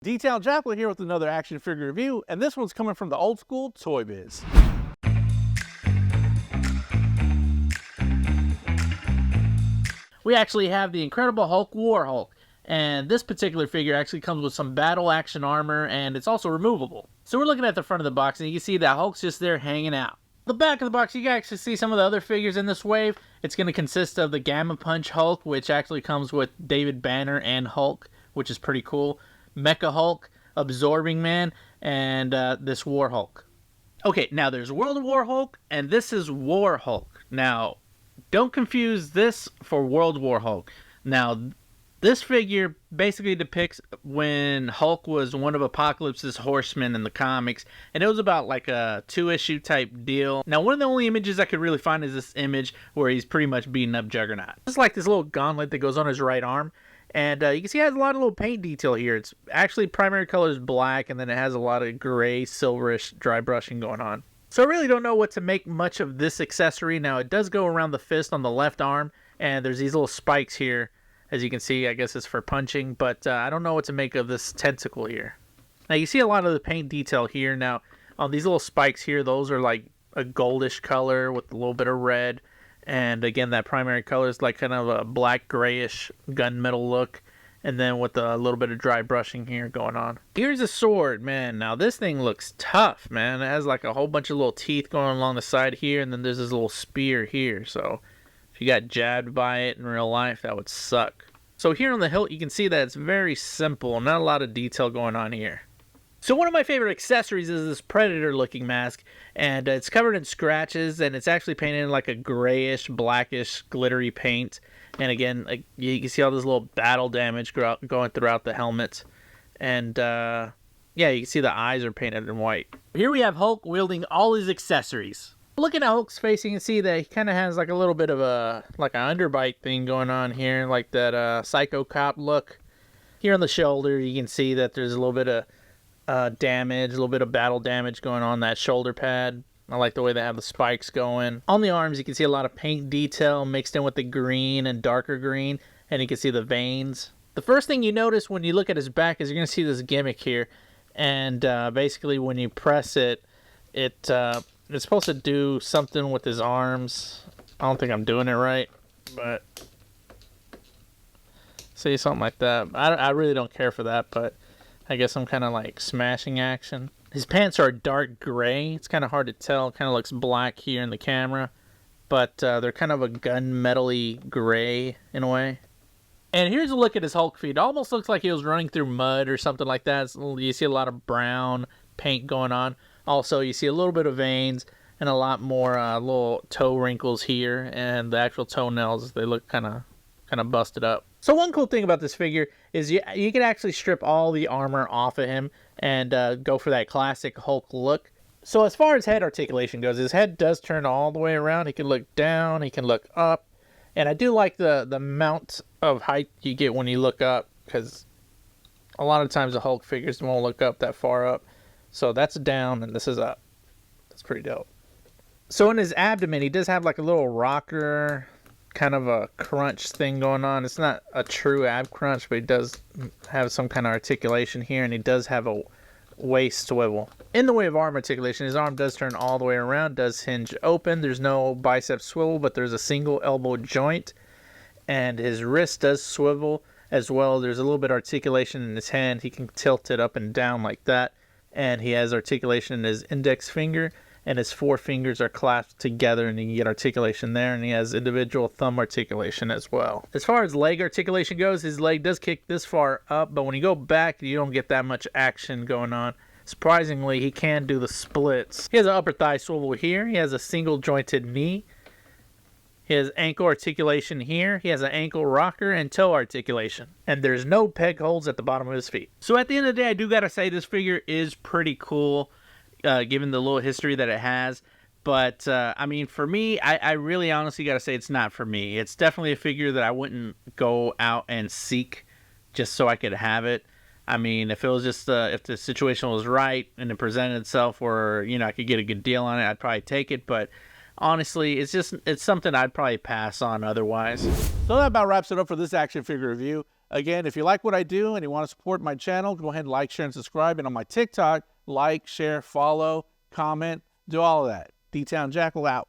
Detailed Chapter here with another action figure review, and this one's coming from the old school ToyBiz. We actually have the Incredible Hulk WarHulk, and this particular figure actually comes with some battle action armor, and it's also removable. So we're looking at the front of the box, and you can see that Hulk's just there hanging out. The back of the box, you can actually see some of the other figures in this wave. It's going to consist of the Gamma Punch Hulk, which actually comes with David Banner and Hulk, which is pretty cool. Mecha Hulk, Absorbing Man, and this WarHulk. Okay, now there's World War Hulk, and this is WarHulk. Now, don't confuse this for World War Hulk. Now, this figure basically depicts when Hulk was one of Apocalypse's horsemen in the comics, and it was about like a 2-issue type deal. Now, one of the only images I could really find is this image where he's pretty much beating up Juggernaut. It's like this little gauntlet that goes on his right arm. And you can see it has a lot of little paint detail here. It's actually primary color is black, and then it has a lot of gray, silverish dry brushing going on. So I really don't know what to make much of this accessory. Now, it does go around the fist on the left arm, and there's these little spikes here. As you can see, I guess it's for punching, but I don't know what to make of this tentacle here. Now, you see a lot of the paint detail here. Now, on these little spikes here, those are like a goldish color with a little bit of red. And again, that primary color is like kind of a black grayish gunmetal look, and then with a little bit of dry brushing here going on. Here's a sword, man. Now this thing looks tough, man. It has like a whole bunch of little teeth going along the side here, and then there's this little spear here. So if you got jabbed by it in real life, that would suck. So here on the hilt, you can see that it's very simple, not a lot of detail going on here. So one of my favorite accessories is this Predator looking mask, and it's covered in scratches, and it's actually painted in like a grayish, blackish, glittery paint. And again, like, you can see all this little battle damage going throughout the helmet. And yeah, you can see the eyes are painted in white. Here we have Hulk wielding all his accessories. Looking at Hulk's face, you can see that he kind of has like a little bit of a, like an underbite thing going on here, like that Psycho Cop look. Here on the shoulder, you can see that there's a little bit of damage, a little bit of battle damage going on that shoulder pad. I like the way they have the spikes going. On the arms, you can see a lot of paint detail mixed in with the green and darker green, and you can see the veins. The first thing you notice when you look at his back is you're going to see this gimmick here, and basically when you press it, it's supposed to do something with his arms. I don't think I'm doing it right, but see, something like that. I really don't care for that, but I guess some kind of like smashing action. His pants are dark gray. It's kind of hard to tell. It kind of looks black here in the camera, but they're kind of a gunmetal-y gray in a way. And here's a look at his Hulk feet. It almost looks like he was running through mud or something like that. You see a lot of brown paint going on. Also, you see a little bit of veins and a lot more little toe wrinkles here, and the actual toenails, they look kind of busted up. So one cool thing about this figure is you can actually strip all the armor off of him and go for that classic Hulk look. So as far as head articulation goes, his head does turn all the way around. He can look down, he can look up. And I do like the amount of height you get when you look up, because a lot of times the Hulk figures won't look up that far up. So that's down and this is up. That's pretty dope. So in his abdomen, he does have like a little rocker, kind of a crunch thing going on. It's not a true ab crunch, but he does have some kind of articulation here, and he does have a waist swivel. In the way of arm articulation, his arm does turn all the way around, does hinge open. There's no bicep swivel, but there's a single elbow joint, and his wrist does swivel as well. There's a little bit of articulation in his hand. He can tilt it up and down like that, and he has articulation in his index finger, and his 4 fingers are clasped together, and you can get articulation there, and he has individual thumb articulation as well. As far as leg articulation goes, his leg does kick this far up, but when you go back, you don't get that much action going on. Surprisingly, he can do the splits. He has an upper thigh swivel here. He has a single jointed knee. He has ankle articulation here. He has an ankle rocker and toe articulation. And there's no peg holes at the bottom of his feet. So at the end of the day, I do gotta say this figure is pretty cool, given the little history that it has. But I mean, for me, I really honestly gotta say it's not for me. It's definitely a figure that I wouldn't go out and seek just so I could have it. I mean, if it was just if the situation was right and it presented itself, or I could get a good deal on it, I'd probably take it. But honestly, it's something I'd probably pass on otherwise. So that about wraps it up for this action figure review. Again, if you like what I do and you want to support my channel, go ahead and like, share, and subscribe. And on my TikTok, like, share, follow, comment, do all of that. D-Town Jackal out.